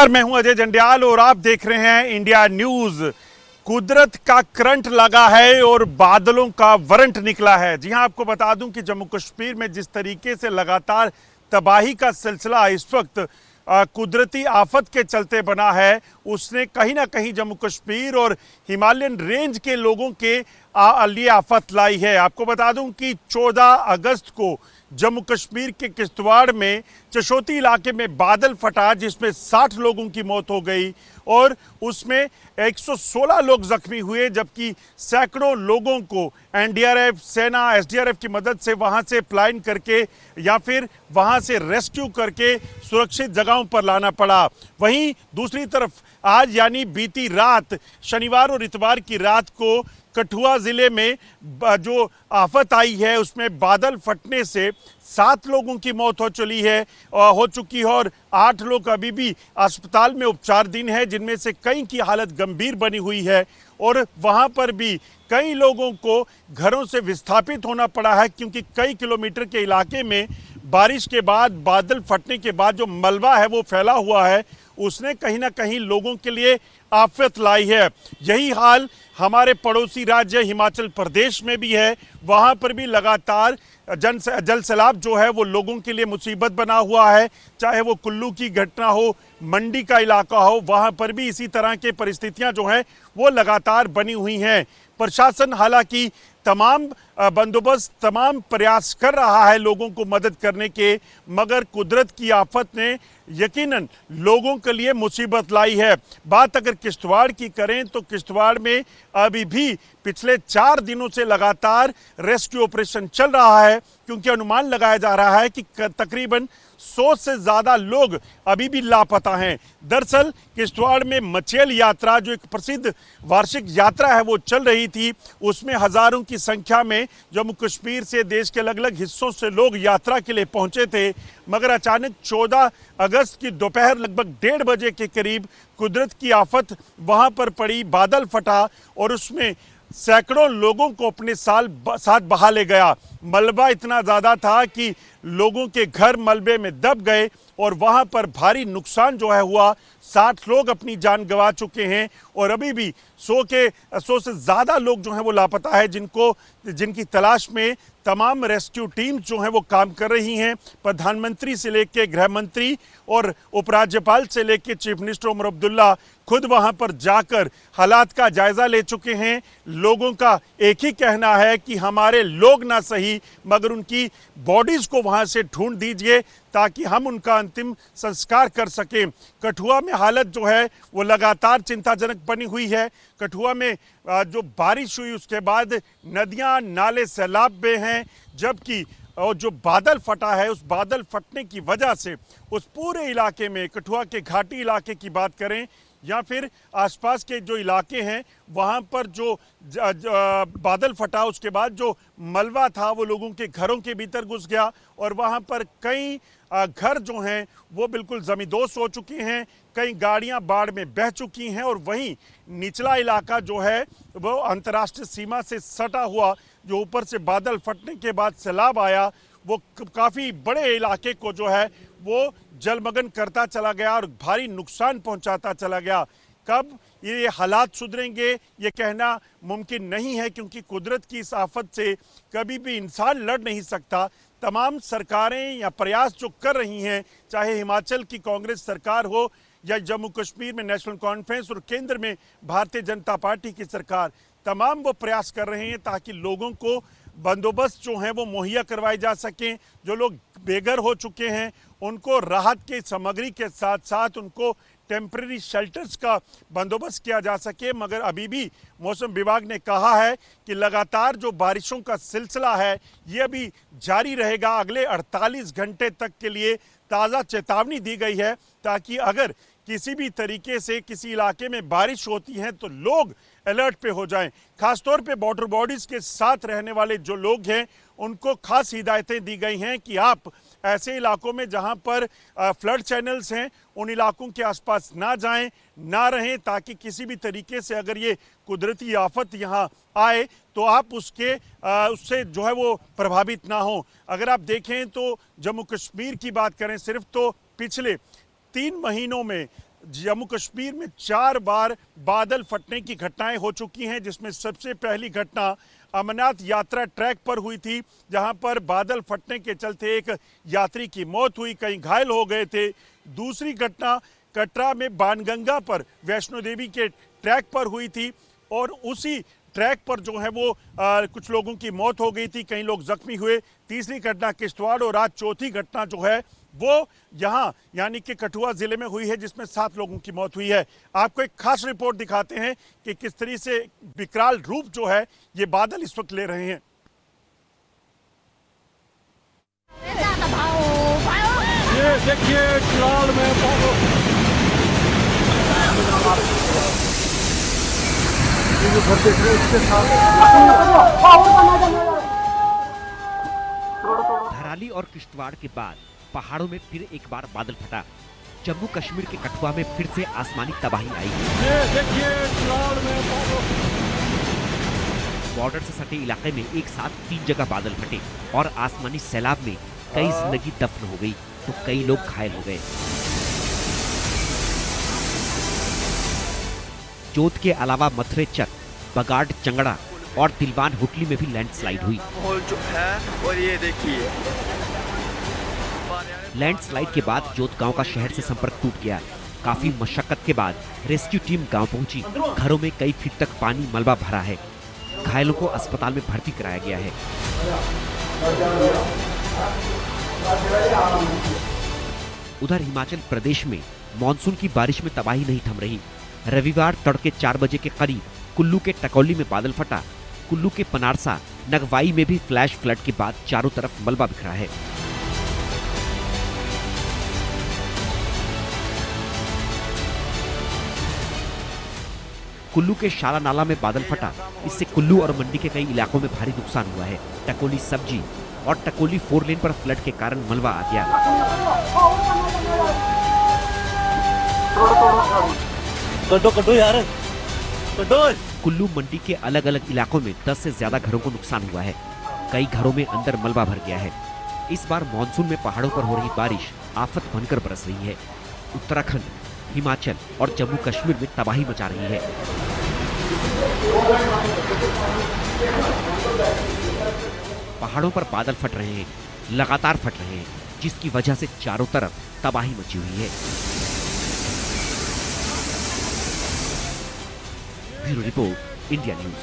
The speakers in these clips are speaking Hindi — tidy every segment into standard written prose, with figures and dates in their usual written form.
नमस्कार, मैं हूं अजय जंडियाल और आप देख रहे हैं इंडिया न्यूज। कुदरत का करंट लगा है और बादलों का वारंट निकला है। जी हां, आपको बता दूं कि जम्मू कश्मीर में जिस तरीके से लगातार तबाही का सिलसिला इस वक्त कुदरती आफत के चलते बना है, उसने कहीं ना कहीं जम्मू कश्मीर और हिमालयन रेंज के लोगों के लिए आफत लाई है। आपको बता दूं कि 14 अगस्त को जम्मू कश्मीर के किश्तवाड़ में चशोती इलाके में बादल फटा, जिसमें 60 लोगों की मौत हो गई और उसमें 116 लोग जख्मी हुए, जबकि सैकड़ों लोगों को एनडीआरएफ, सेना, एसडीआरएफ की मदद से वहां से प्लाइन करके या फिर वहां से रेस्क्यू करके सुरक्षित जगहों पर लाना पड़ा। वहीं दूसरी तरफ आज यानी बीती रात, शनिवार और इतवार की रात को कठुआ जिले में जो आफत आई है उसमें बादल फटने से 7 लोगों की मौत हो चुकी है और 8 लोग अभी भी अस्पताल में उपचाराधीन है, जिनमें से कई की हालत गंभीर बनी हुई है और वहां पर भी कई लोगों को घरों से विस्थापित होना पड़ा है, क्योंकि कई किलोमीटर के इलाके में बारिश के बाद, बादल फटने के बाद जो मलबा है वो फैला हुआ है, उसने कहीं ना कहीं लोगों के लिए आफत लाई है। यही हाल हमारे पड़ोसी राज्य हिमाचल प्रदेश में भी है। वहां पर भी लगातार जल सैलाब जो है वो लोगों के लिए मुसीबत बना हुआ है। चाहे वो कुल्लू की घटना हो, मंडी का इलाका हो, वहां पर भी इसी तरह की परिस्थितियां जो हैं वो लगातार बनी हुई हैं। प्रशासन हालांकि तमाम बंदोबस्त, तमाम प्रयास कर रहा है लोगों को मदद करने के, मगर कुदरत की आफत ने यकीनन लोगों के लिए मुसीबत लाई है। बात अगर किश्तवाड़ की करें तो किश्तवाड़ में अभी भी पिछले 4 दिनों से लगातार रेस्क्यू ऑपरेशन चल रहा है, क्योंकि अनुमान लगाया जा रहा है कि तकरीबन 100 से ज़्यादा लोग अभी भी लापता हैं। दरअसल किश्तवाड़ में मचेल यात्रा, जो एक प्रसिद्ध वार्षिक यात्रा है, वो चल रही थी। उसमें हज़ारों की संख्या में जम्मू कश्मीर से, देश के अलग अलग हिस्सों से लोग यात्रा के लिए पहुंचे थे, मगर अचानक 14 अगस्त की दोपहर लगभग 1:30 बजे के करीब कुदरत की आफत वहां पर पड़ी, बादल फटा और उसमें सैकड़ों लोगों को अपने साथ बहा ले गया। मलबा इतना ज़्यादा था कि लोगों के घर मलबे में दब गए और वहां पर भारी नुकसान जो है हुआ। 60 लोग अपनी जान गंवा चुके हैं और अभी भी 100 से ज़्यादा लोग जो हैं वो लापता है, जिनकी तलाश में तमाम रेस्क्यू टीम्स जो हैं वो काम कर रही हैं। प्रधानमंत्री से लेकर गृह मंत्री और उपराज्यपाल से लेकर चीफ मिनिस्टर उमर अब्दुल्ला खुद वहां पर जाकर हालात का जायजा ले चुके हैं। लोगों का एक ही कहना है कि हमारे लोग ना सही मगर उनकी बॉडीज को वहां से ढूंढ दीजिए ताकि हम उनका अंतिम संस्कार कर सकें। कठुआ में हालत जो है वो लगातार चिंताजनक बनी हुई है। कठुआ में जो बारिश हुई उसके बाद नदियां, नाले सैलाब में हैं, जबकि और जो बादल फटा है, उस बादल फटने की वजह से उस पूरे इलाके में, कठुआ के घाटी इलाके की बात करें या फिर आसपास के जो इलाके हैं, वहाँ पर जो बादल फटा उसके बाद जो मलबा था वो लोगों के घरों के भीतर घुस गया और वहाँ पर कई घर जो हैं वो बिल्कुल ज़मींदोज़ हो चुके हैं, कई गाड़ियाँ बाढ़ में बह चुकी हैं और वहीं निचला इलाका जो है वो अंतर्राष्ट्रीय सीमा से सटा हुआ, जो ऊपर से बादल फटने के बाद सैलाब आया, वो काफ़ी बड़े इलाके को जो है वो जलमग्न करता चला गया और भारी नुकसान पहुंचाता चला गया। कब ये हालात सुधरेंगे ये कहना मुमकिन नहीं है, क्योंकि कुदरत की इस आफत से कभी भी इंसान लड़ नहीं सकता। तमाम सरकारें या प्रयास जो कर रही हैं, चाहे हिमाचल की कांग्रेस सरकार हो या जम्मू कश्मीर में नेशनल कॉन्फ्रेंस और केंद्र में भारतीय जनता पार्टी की सरकार, तमाम वो प्रयास कर रहे हैं ताकि लोगों को बंदोबस्त जो हैं वो मुहैया करवाए जा सकें। जो लोग बेघर हो चुके हैं उनको राहत की सामग्री के साथ साथ उनको टेम्परेरी शेल्टर्स का बंदोबस्त किया जा सके, मगर अभी भी मौसम विभाग ने कहा है कि लगातार जो बारिशों का सिलसिला है ये अभी जारी रहेगा। अगले 48 घंटे तक के लिए ताज़ा चेतावनी दी गई है, ताकि अगर किसी भी तरीके से किसी इलाके में बारिश होती है तो लोग अलर्ट पे हो जाएं। खासतौर पे बॉर्डर बॉडीज़ के साथ रहने वाले जो लोग हैं उनको खास हिदायतें दी गई हैं कि आप ऐसे इलाकों में जहां पर फ्लड चैनल्स हैं उन इलाकों के आसपास ना जाएं, ना रहें, ताकि किसी भी तरीके से अगर ये कुदरती आफत यहां आए तो आप उससे जो है वो प्रभावित ना हो। अगर आप देखें तो जम्मू कश्मीर की बात करें सिर्फ, तो पिछले 3 महीनों में जम्मू कश्मीर में 4 बार बादल फटने की घटनाएं हो चुकी हैं, जिसमें सबसे पहली घटना अमरनाथ यात्रा ट्रैक पर हुई थी, जहां पर बादल फटने के चलते एक यात्री की मौत हुई, कई घायल हो गए थे। दूसरी घटना कटरा में बाणगंगा पर वैष्णो देवी के ट्रैक पर हुई थी और उसी ट्रैक पर जो है वो कुछ लोगों की मौत हो गई थी, कई लोग जख्मी हुए। तीसरी घटना किश्तवाड़ और आज चौथी घटना जो है वो यहाँ यानी कि कठुआ जिले में हुई है, जिसमें 7 लोगों की मौत हुई है। आपको एक खास रिपोर्ट दिखाते हैं कि किस तरह से विकराल रूप जो है ये बादल इस वक्त ले रहे हैं। ये देखिए फिलहाल में धराली और किश्तवाड़ के बाद पहाड़ों में फिर एक बार बादल फटा। जम्मू कश्मीर के कठुआ में फिर से आसमानी तबाही आई। ये देखिए फिलहाल में बॉर्डर से सटे इलाके में एक साथ 3 जगह बादल फटे और आसमानी सैलाब में कई जिंदगी दफन हो गई तो कई लोग घायल हो गए। जोत के अलावा मथुरे चक, बगाड चंगड़ा और तिलवान हुटली में भी लैंडस्लाइड हुई। माहौल जो है और ये देखिए लैंडस्लाइड के बाद जोत गांव का शहर से संपर्क टूट गया। काफी मशक्कत के बाद रेस्क्यू टीम गांव पहुंची। घरों में कई फीट तक पानी मलबा भरा है। घायलों को अस्पताल में भर्ती कराया गया है। उधर हिमाचल प्रदेश में मानसून की बारिश में तबाही नहीं थम रही। रविवार तड़के 4 बजे के करीब कुल्लू के टकौली में बादल फटा। कुल्लू के पनारसा, नगवाई में भी फ्लैश फ्लड के बाद चारों तरफ मलबा बिखरा है। कुल्लू के शाला नाला में बादल फटा। इससे कुल्लू और मंडी के कई इलाकों में भारी नुकसान हुआ है। टकोली सब्जी और टकोली 4 लेन पर फ्लड के कारण मलबा आ गया। कटो यार कटो। कुल्लू मंडी के अलग अलग इलाकों में 10 से ज्यादा घरों को नुकसान हुआ है। कई घरों में अंदर मलबा भर गया है। इस बार मानसून में पहाड़ों पर हो रही बारिश आफत बनकर बरस रही है। उत्तराखंड, हिमाचल और जम्मू कश्मीर में तबाही मचा रही है। पहाड़ों पर बादल फट रहे हैं, लगातार फट रहे हैं, जिसकी वजह से चारों तरफ तबाही मची हुई है। Bureau report, India news.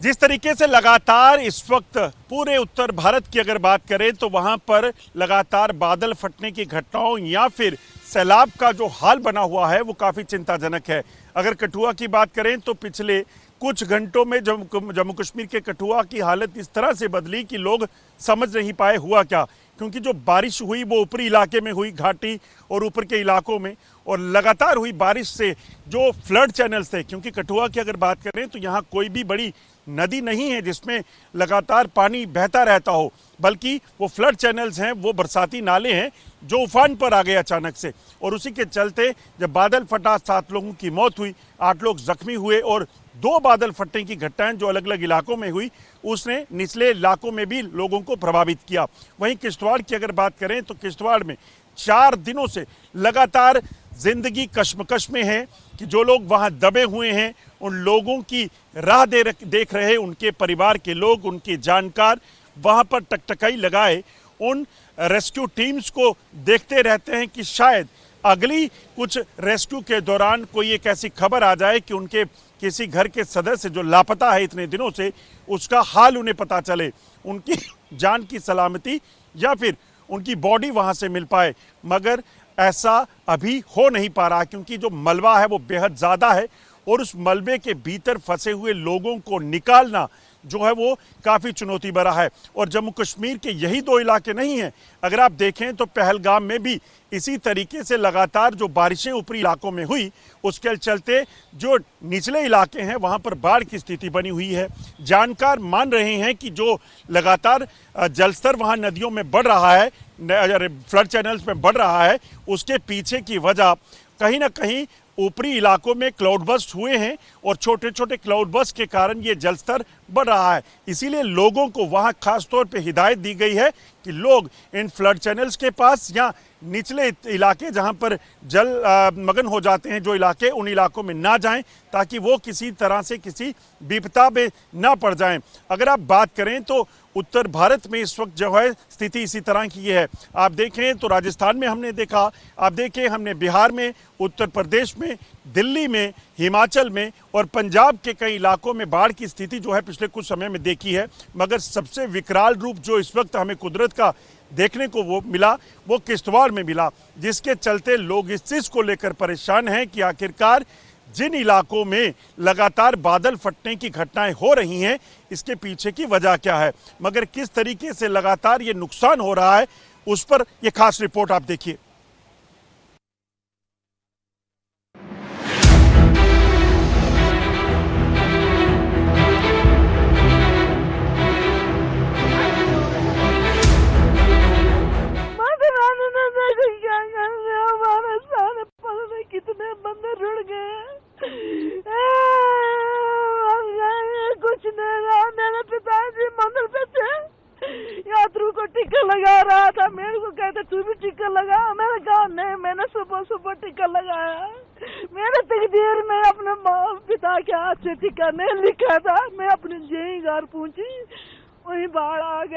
जिस तरीके से लगातार इस वक्त पूरे उत्तर भारत की अगर बात करें तो वहां पर लगातार बादल फटने की घटनाओं या फिर सैलाब का जो हाल बना हुआ है वो काफ़ी चिंताजनक है। अगर कठुआ की बात करें तो पिछले कुछ घंटों में जम्मू कश्मीर के कठुआ की हालत इस तरह से बदली कि लोग समझ नहीं पाए हुआ क्या, क्योंकि जो बारिश हुई वो ऊपरी इलाके में हुई, घाटी और ऊपर के इलाकों में, और लगातार हुई बारिश से जो फ्लड चैनल्स थे, क्योंकि कठुआ की अगर बात करें तो यहाँ कोई भी बड़ी नदी नहीं है जिसमें लगातार पानी बहता रहता हो, बल्कि वो फ्लड चैनल्स हैं, वो बरसाती नाले हैं जो उफान पर आ गए अचानक से। और उसी के चलते जब बादल फटा 7 लोगों की मौत हुई, 8 लोग जख्मी हुए और 2 बादल फटने की घटनाएं जो अलग अलग इलाकों में हुई उसने निचले इलाकों में भी लोगों को प्रभावित किया। वहीं किश्तवाड़ की अगर बात करें तो किश्तवाड़ में 4 दिनों से लगातार जिंदगी कश्मकश में है कि जो लोग वहां दबे हुए हैं उन लोगों की राह देख रहे, उनके परिवार के लोग, उनके जानकार वहां पर टकटकाई लगाए उन रेस्क्यू टीम्स को देखते रहते हैं कि शायद अगली कुछ रेस्क्यू के दौरान कोई एक ऐसी खबर आ जाए कि उनके किसी घर के सदस्य जो लापता है इतने दिनों से, उसका हाल उन्हें पता चले, उनकी जान की सलामती या फिर उनकी बॉडी वहां से मिल पाए। मगर ऐसा अभी हो नहीं पा रहा क्योंकि जो मलबा है वो बेहद ज़्यादा है और उस मलबे के भीतर फंसे हुए लोगों को निकालना जो है वो काफ़ी चुनौती भरा है। और जम्मू कश्मीर के यही 2 इलाके नहीं हैं, अगर आप देखें तो पहलगाम में भी इसी तरीके से लगातार जो बारिशें ऊपरी इलाकों में हुई उसके चलते जो निचले इलाके हैं वहाँ पर बाढ़ की स्थिति बनी हुई है। जानकार मान रहे हैं कि जो लगातार जलस्तर वहाँ नदियों में बढ़ रहा है, फ्लड चैनल्स में बढ़ रहा है, उसके पीछे की वजह कहीं ना कहीं ऊपरी इलाकों में क्लाउड बस्ट हुए हैं और छोटे छोटे क्लाउड बस्ट के कारण ये जल स्तर बढ़ रहा है। इसीलिए लोगों को वहां खास तौर पे हिदायत दी गई है कि लोग इन फ्लड चैनल्स के पास या निचले इलाके जहां पर जल मगन हो जाते हैं जो इलाके, उन इलाकों में ना जाएं ताकि वो किसी तरह से किसी विपदा में ना पड़ जाएं। अगर आप बात करें तो उत्तर भारत में इस वक्त जो है स्थिति इसी तरह की है। आप देखें तो राजस्थान में हमने देखा, आप देखें हमने बिहार में, उत्तर प्रदेश में, दिल्ली में, हिमाचल में और पंजाब के कई इलाकों में बाढ़ की स्थिति जो है पिछले कुछ समय में देखी है। मगर सबसे विकराल रूप जो इस वक्त हमें कुदरत का देखने को वो मिला वो किश्तवाड़ में मिला, जिसके चलते लोग इस चीज़ को लेकर परेशान हैं कि आखिरकार जिन इलाकों में लगातार बादल फटने की घटनाएं हो रही हैं इसके पीछे की वजह क्या है, मगर किस तरीके से लगातार ये नुकसान हो रहा है उस पर ये खास रिपोर्ट आप देखिए। कितने बंदे रुड़ गए, कुछ नहीं रहा। मेरे पिताजी मंदिर पे थे, यात्रियों को टिक्का लगा रहा था। मेरे को कहते तू भी टिक्का लगा। मैंने कहा नहीं, मैंने सुबह सुबह टिक्का लगाया। मेरे तकदीर में अपने माँ पिता के हाथ से टिक्का नहीं लिखा था। मैं अपने जेई घर पहुंची, वहीं बाढ़ आ गया।